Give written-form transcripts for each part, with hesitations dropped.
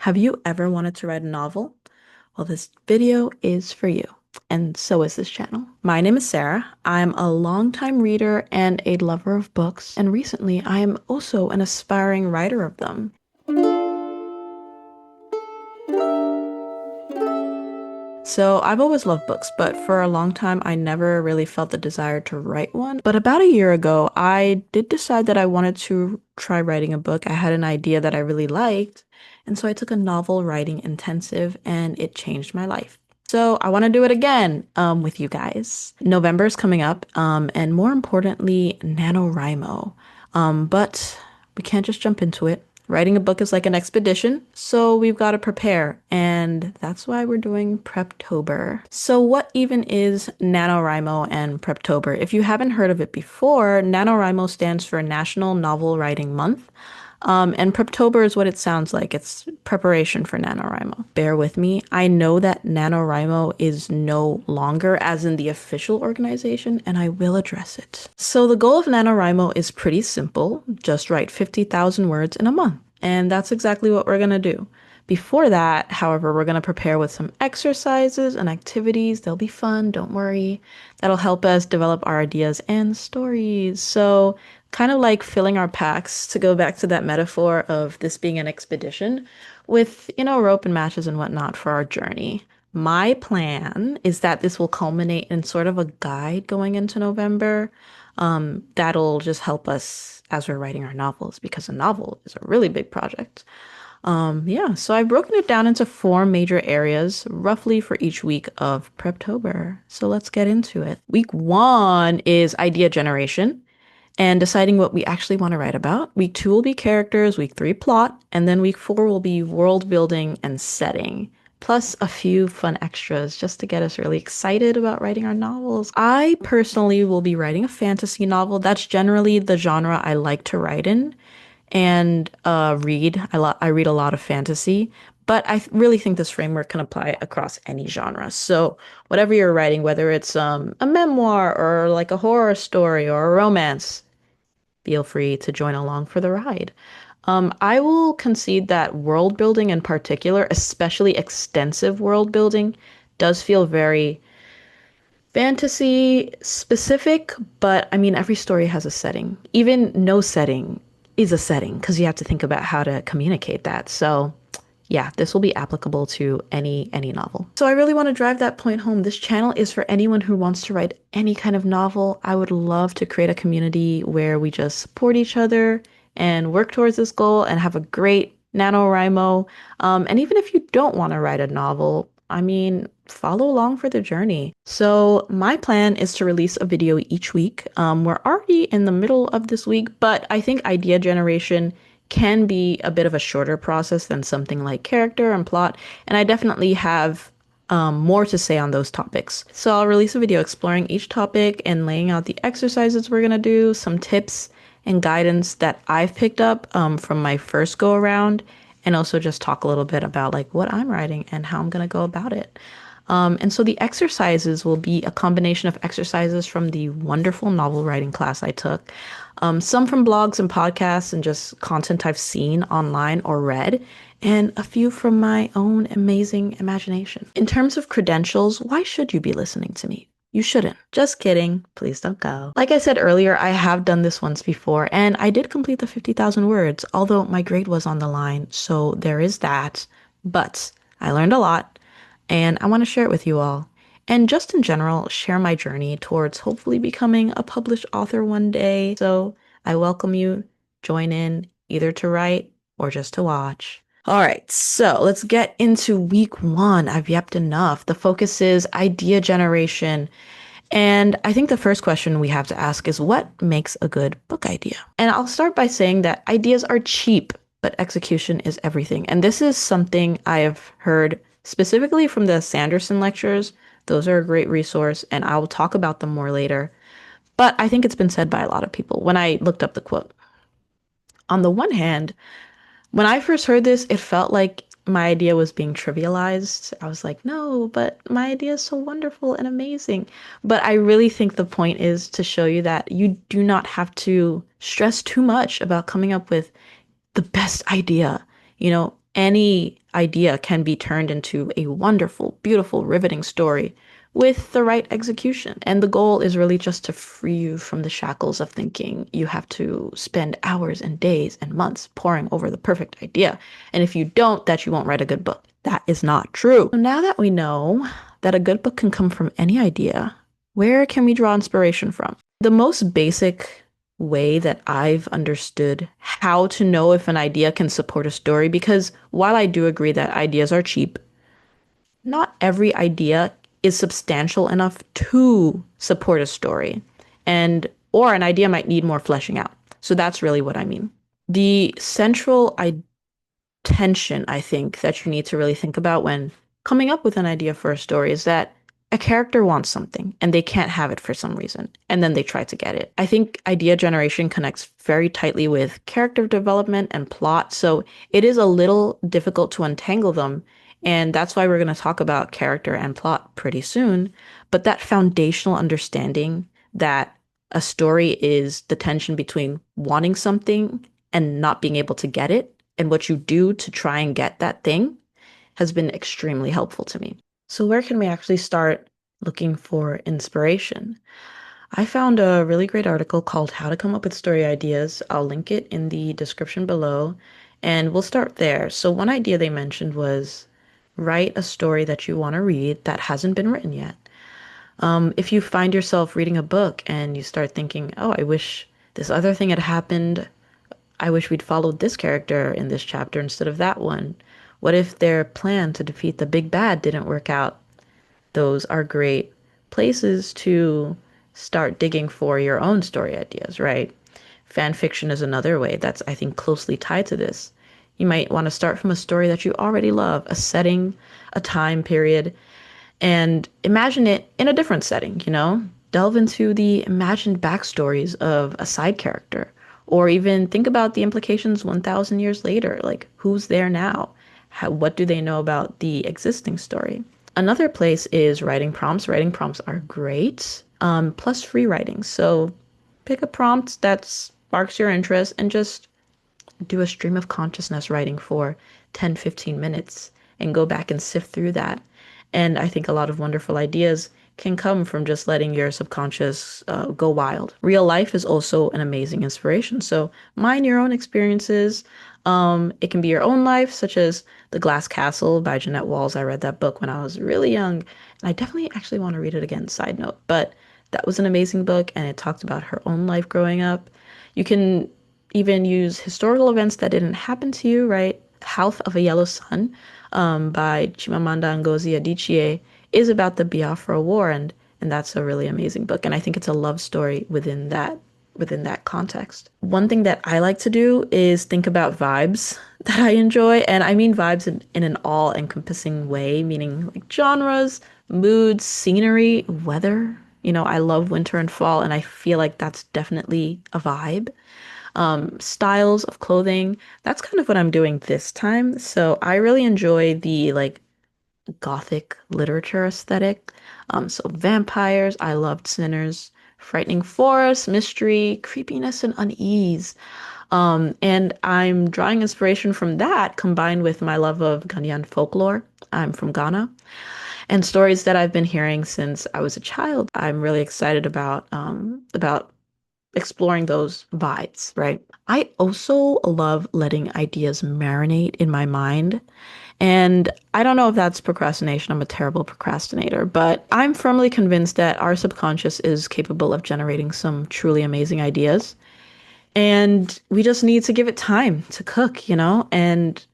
Have you ever wanted to write a novel? Well, this video is for you, and so is this channel. My name is Sarah. I'm a longtime reader and a lover of books, and recently I am also an aspiring writer of them. So I've always loved books, but for a long time I never really felt the desire to write one. But about a year ago, I did decide that I wanted to try writing a book. I had an idea that I really liked, and so I took a novel writing intensive and it changed my life. So I want to do it again with you guys. November is coming up, and more importantly, NaNoWriMo. But we can't just jump into it. Writing a book is like an expedition, so we've got to prepare, and that's why we're doing Preptober. So what even is NaNoWriMo and Preptober? If you haven't heard of it before, NaNoWriMo stands for National Novel Writing Month. And Preptober is what it sounds like. It's preparation for NaNoWriMo. Bear with me. I know that NaNoWriMo is no longer as in the official organization, and I will address it. So the goal of NaNoWriMo is pretty simple. Just write 50,000 words in a month. And that's exactly what we're going to do. Before that, however, we're going to prepare with some exercises and activities. They'll be fun, don't worry. That'll help us develop our ideas and stories. So, kind of like filling our packs, to go back to that metaphor of this being an expedition with, rope and matches and whatnot for our journey. My plan is that this will culminate in sort of a guide going into November. That'll just help us as we're writing our novels because a novel is a really big project. Yeah, so I've broken it down into four major areas, roughly for each week of Preptober. So let's get into it. Week one is idea generation and deciding what we actually want to write about. Week two will be characters, week three, plot, and then week four will be world building and setting, plus a few fun extras just to get us really excited about writing our novels. I personally will be writing a fantasy novel. That's generally the genre I like to write in and read. I read a lot of fantasy, but really think this framework can apply across any genre. So whatever you're writing, whether it's a memoir or like a horror story or a romance, feel free to join along for the ride. I will concede that world building in particular, especially extensive world building, does feel very fantasy specific, but I mean, every story has a setting. Even no setting is a setting because you have to think about how to communicate that. So, yeah, this will be applicable to any novel. So I really want to drive that point home. This channel is for anyone who wants to write any kind of novel. I would love to create a community where we just support each other and work towards this goal and have a great NaNoWriMo. And even if you don't want to write a novel, I mean, follow along for the journey. So my plan is to release a video each week. We're already in the middle of this week, but I think idea generation can be a bit of a shorter process than something like character and plot. And I definitely have more to say on those topics. So I'll release a video exploring each topic and laying out the exercises we're going to do, some tips and guidance that I've picked up from my first go around, and also just talk a little bit about like what I'm writing and how I'm going to go about it. And so the exercises will be a combination of exercises from the wonderful novel writing class I took, some from blogs and podcasts and just content I've seen online or read, and a few from my own amazing imagination. In terms of credentials, why should you be listening to me? You shouldn't. Just kidding. Please don't go. Like I said earlier, I have done this once before, and I did complete the 50,000 words, although my grade was on the line, so there is that. But I learned a lot, and I want to share it with you all. And just in general, share my journey towards hopefully becoming a published author one day. So I welcome you. Join in, either to write or just to watch. All right, so let's get into week one. I've yapped enough. The focus is idea generation. And I think the first question we have to ask is what makes a good book idea? And I'll start by saying that ideas are cheap, but execution is everything. And this is something I have heard specifically from the Sanderson lectures. Those are a great resource, and I will talk about them more later. But I think it's been said by a lot of people when I looked up the quote. On the one hand, when I first heard this, it felt like my idea was being trivialized. I was like, no, but my idea is so wonderful and amazing. But I really think the point is to show you that you do not have to stress too much about coming up with the best idea, any idea can be turned into a wonderful, beautiful, riveting story with the right execution. And the goal is really just to free you from the shackles of thinking you have to spend hours and days and months poring over the perfect idea. And if you don't, that you won't write a good book. That is not true. So now that we know that a good book can come from any idea, where can we draw inspiration from? The most basic way that I've understood how to know if an idea can support a story, because while I do agree that ideas are cheap, not every idea is substantial enough to support a story. And or an idea might need more fleshing out. So that's really what I mean. The central tension, I think, that you need to really think about when coming up with an idea for a story is that a character wants something and they can't have it for some reason, and then they try to get it. I think idea generation connects very tightly with character development and plot, so it is a little difficult to untangle them. And that's why we're going to talk about character and plot pretty soon. But that foundational understanding that a story is the tension between wanting something and not being able to get it, and what you do to try and get that thing has been extremely helpful to me. So, where can we actually start looking for inspiration? I found a really great article called How to Come Up with Story Ideas. I'll link it in the description below, and we'll start there. So, one idea they mentioned was write a story that you want to read that hasn't been written yet. If you find yourself reading a book and you start thinking, oh, I wish this other thing had happened, I wish we'd followed this character in this chapter instead of that one. What if their plan to defeat the big bad didn't work out? Those are great places to start digging for your own story ideas, right? Fan fiction is another way that's, I think, closely tied to this. You might want to start from a story that you already love, a setting, a time period, and imagine it in a different setting, you know? Delve into the imagined backstories of a side character, or even think about the implications 1,000 years later. Like, who's there now? What do they know about the existing story? Another place is writing prompts. Writing prompts are great, plus free writing. So pick a prompt that sparks your interest and just do a stream of consciousness writing for 10, 15 minutes and go back and sift through that. And I think a lot of wonderful ideas can come from just letting your subconscious go wild. Real life is also an amazing inspiration. So mine your own experiences. It can be your own life, such as The Glass Castle by Jeanette Walls. I read that book when I was really young, and I definitely actually want to read it again, side note. But that was an amazing book, and it talked about her own life growing up. You can even use historical events that didn't happen to you, right? Health of a Yellow Sun by Chimamanda Ngozi Adichie is about the Biafra War, and that's a really amazing book. And I think it's a love story within that context. One thing that I like to do is think about vibes that I enjoy, and I mean vibes in an all-encompassing way, meaning like genres, moods, scenery, weather. You know, I love winter and fall, and I feel like that's definitely a vibe. Styles of clothing. That's kind of what I'm doing this time. So I really enjoy the like gothic literature aesthetic. So vampires, I loved Sinners, frightening forests, mystery, creepiness, and unease. And I'm drawing inspiration from that combined with my love of Ghanaian folklore. I'm from Ghana, and stories that I've been hearing since I was a child. I'm really excited about exploring those vibes, right? I also love letting ideas marinate in my mind. And I don't know if that's procrastination. I'm a terrible procrastinator, but I'm firmly convinced that our subconscious is capable of generating some truly amazing ideas. And we just need to give it time to cook, you know? And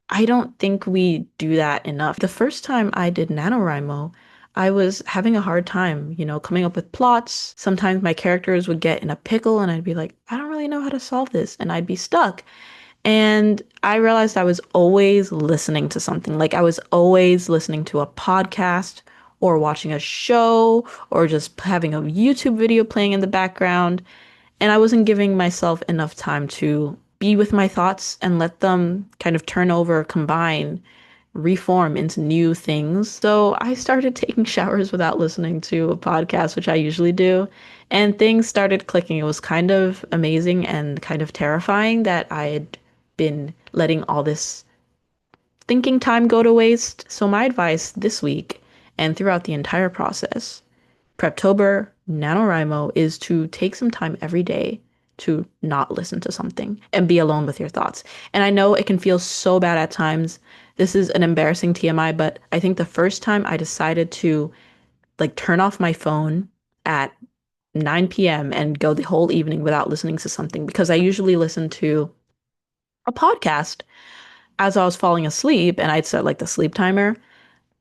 I don't think we do that enough. The first time I did NaNoWriMo, I was having a hard time, you know, coming up with plots. Sometimes my characters would get in a pickle and I'd be like, I don't really know how to solve this. And I'd be stuck. And I realized I was always listening to something. Like I was always listening to a podcast or watching a show or just having a YouTube video playing in the background. And I wasn't giving myself enough time to be with my thoughts and let them kind of turn over, combine, reform into new things. So I started taking showers without listening to a podcast, which I usually do. And things started clicking. It was kind of amazing and kind of terrifying that I had been letting all this thinking time go to waste. So my advice this week and throughout the entire process, Preptober, NaNoWriMo, is to take some time every day to not listen to something and be alone with your thoughts. And I know it can feel so bad at times. This is an embarrassing TMI, but I think the first time I decided to like turn off my phone at 9 p.m. and go the whole evening without listening to something because I usually listen to a podcast as I was falling asleep and I'd set like the sleep timer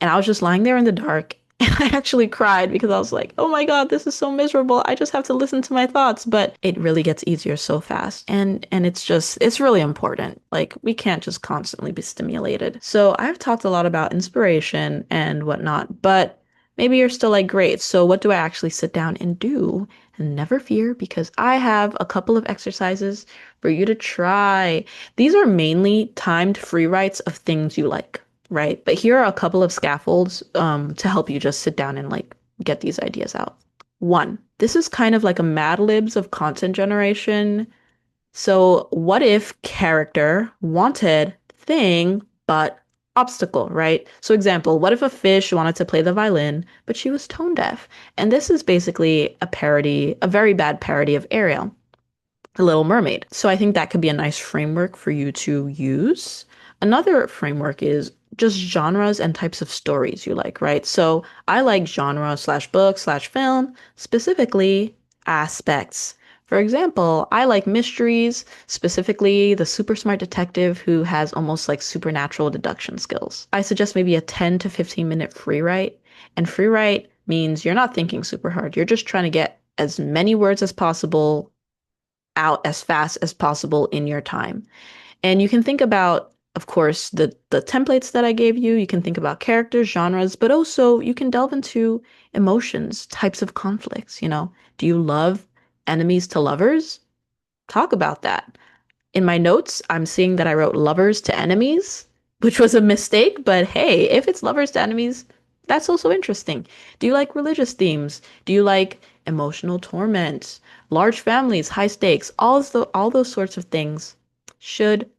and I was just lying there in the dark. And I actually cried because I was like, oh my God, this is so miserable. I just have to listen to my thoughts. But it really gets easier so fast. And it's really important. Like we can't just constantly be stimulated. So I've talked a lot about inspiration and whatnot, but maybe you're still like, great. So what do I actually sit down and do? And never fear because I have a couple of exercises for you to try. These are mainly timed free writes of things you like, right? But here are a couple of scaffolds to help you just sit down and like get these ideas out. One, this is kind of like a Mad Libs of content generation. So what if character wanted thing but obstacle, right? So example, what if a fish wanted to play the violin but she was tone deaf? And this is basically a parody, a very bad parody of Ariel, the Little Mermaid. So I think that could be a nice framework for you to use. Another framework is just genres and types of stories you like, right? So I like genre slash book slash film, specifically aspects. For example, I like mysteries, specifically the super smart detective who has almost like supernatural deduction skills. I suggest maybe a 10 to 15-minute free write. And free write means you're not thinking super hard. You're just trying to get as many words as possible out as fast as possible in your time. And you can think about, of course, the templates that I gave you. You can think about characters, genres, but also you can delve into emotions, types of conflicts, you know. Do you love enemies to lovers? Talk about that. In my notes, I'm seeing that I wrote lovers to enemies, which was a mistake, but hey, if it's lovers to enemies, that's also interesting. Do you like religious themes? Do you like emotional torment? Large families, high stakes, all those sorts of things should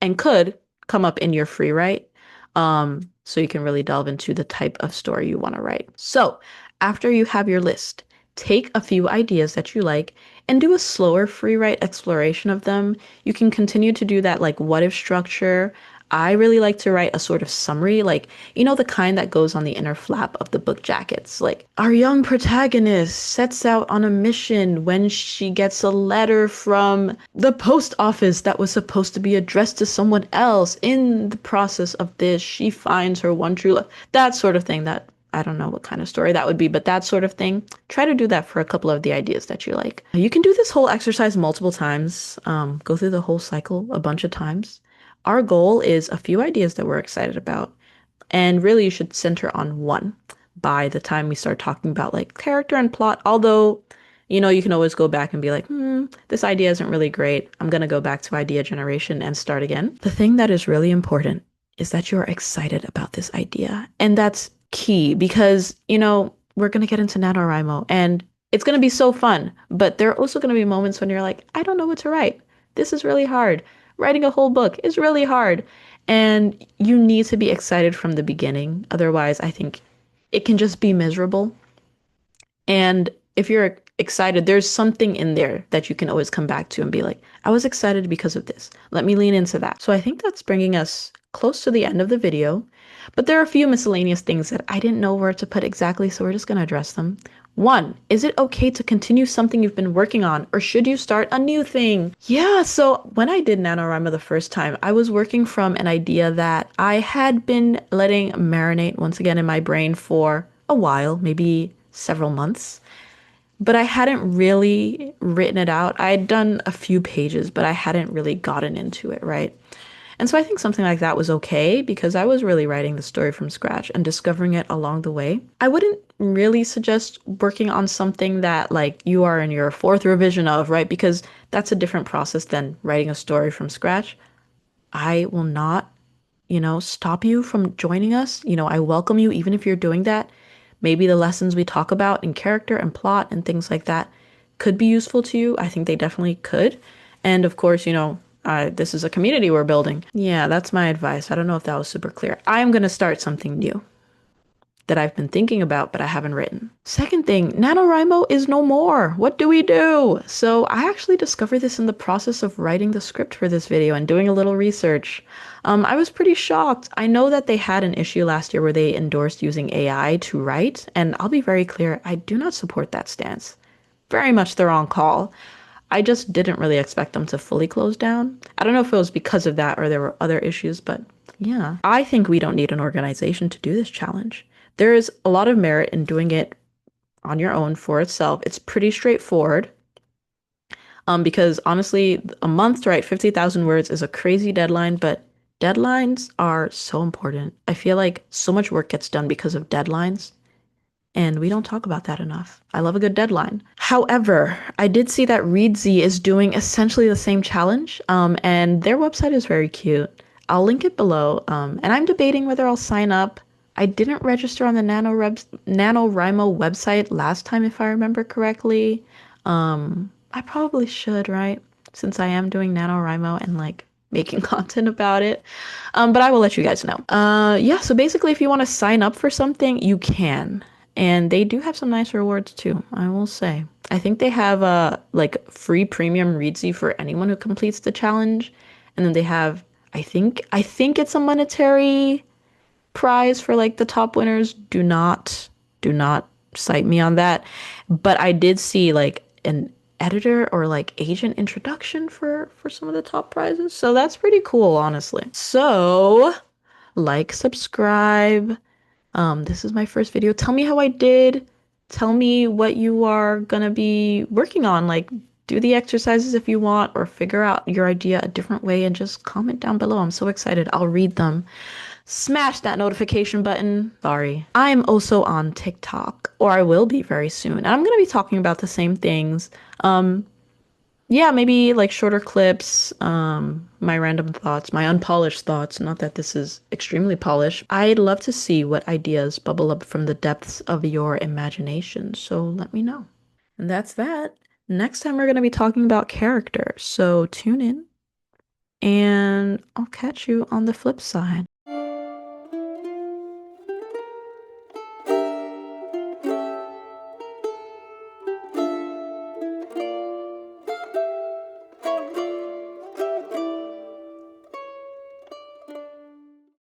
and could come up in your free write. So you can really delve into the type of story you want to write. So after you have your list, take a few ideas that you like and do a slower free write exploration of them. You can continue to do that like what if structure. I really like to write a sort of summary, like, you know, the kind that goes on the inner flap of the book jackets. Like, our young protagonist sets out on a mission when she gets a letter from the post office that was supposed to be addressed to someone else. In the process of this, she finds her one true love. That sort of thing. That I don't know what kind of story that would be, but that sort of thing. Try to do that for a couple of the ideas that you like. You can do this whole exercise multiple times, go through the whole cycle a bunch of times. Our goal is a few ideas that we're excited about, and really you should center on one by the time we start talking about like character and plot. Although, you know, you can always go back and be like, this idea isn't really great. I'm going to go back to idea generation and start again. The thing that is really important is that you're excited about this idea. And that's key because, you know, we're going to get into NaNoWriMo and it's going to be so fun. But there are also going to be moments when you're like, I don't know what to write. This is really hard. Writing a whole book is really hard. And you need to be excited from the beginning. Otherwise, I think it can just be miserable. And if you're excited, there's something in there that you can always come back to and be like, I was excited because of this. Let me lean into that. So I think that's bringing us close to the end of the video. But there are a few miscellaneous things that I didn't know where to put exactly, so we're just going to address them. One, is it okay to continue something you've been working on, or should you start a new thing? Yeah, so when I did NaNoWriMo the first time, I was working from an idea that I had been letting marinate once again in my brain for a while, maybe several months, but I hadn't really written it out. I had done a few pages, but I hadn't really gotten into it, right? And so I think something like that was okay because I was really writing the story from scratch and discovering it along the way. I wouldn't really suggest working on something that like you are in your fourth revision of, right? Because that's a different process than writing a story from scratch. I will not, you know, stop you from joining us. You know, I welcome you even if you're doing that. Maybe the lessons we talk about in character and plot and things like that could be useful to you. I think they definitely could. And of course, you know, This is a community we're building. Yeah, that's my advice. I don't know if that was super clear. I'm gonna start something new that I've been thinking about, but I haven't written. Second thing, NaNoWriMo is no more. What do we do? So I actually discovered this in the process of writing the script for this video and doing a little research. I was pretty shocked. I know that they had an issue last year where they endorsed using AI to write, and I'll be very clear, I do not support that stance. Very much the wrong call. I just didn't really expect them to fully close down. I don't know if it was because of that or there were other issues, but yeah. I think we don't need an organization to do this challenge. There is a lot of merit in doing it on your own for itself. It's pretty straightforward. Because honestly, a month to write 50,000 words is a crazy deadline, but deadlines are so important. I feel like so much work gets done because of deadlines. And we don't talk about that enough. I love a good deadline. However, I did see that Reedsy is doing essentially the same challenge, and their website is very cute. I'll link it below, and I'm debating whether I'll sign up. I didn't register on the NaNoWriMo website last time, if I remember correctly. I probably should, right? Since I am doing NaNoWriMo and like making content about it. But I will let you guys know. Yeah, so basically, if you want to sign up for something, you can. And they do have some nice rewards too, I will say. I think they have like free premium Readsy for anyone who completes the challenge. And then they have, I think it's a monetary prize for like the top winners. Do not cite me on that. But I did see like an editor or like agent introduction for some of the top prizes. So that's pretty cool, honestly. So, like, subscribe. This is my first video. Tell me how I did. Tell me what you are gonna be working on. Like, do the exercises if you want, or figure out your idea a different way and just comment down below. I'm so excited. I'll read them. Smash that notification button. Sorry. I'm also on TikTok, or I will be very soon. And I'm gonna be talking about the same things. Um, yeah, maybe like shorter clips, my random thoughts, my unpolished thoughts. Not that this is extremely polished. I'd love to see what ideas bubble up from the depths of your imagination, so let me know. And that's that. Next time we're going to be talking about character, so tune in and I'll catch you on the flip side.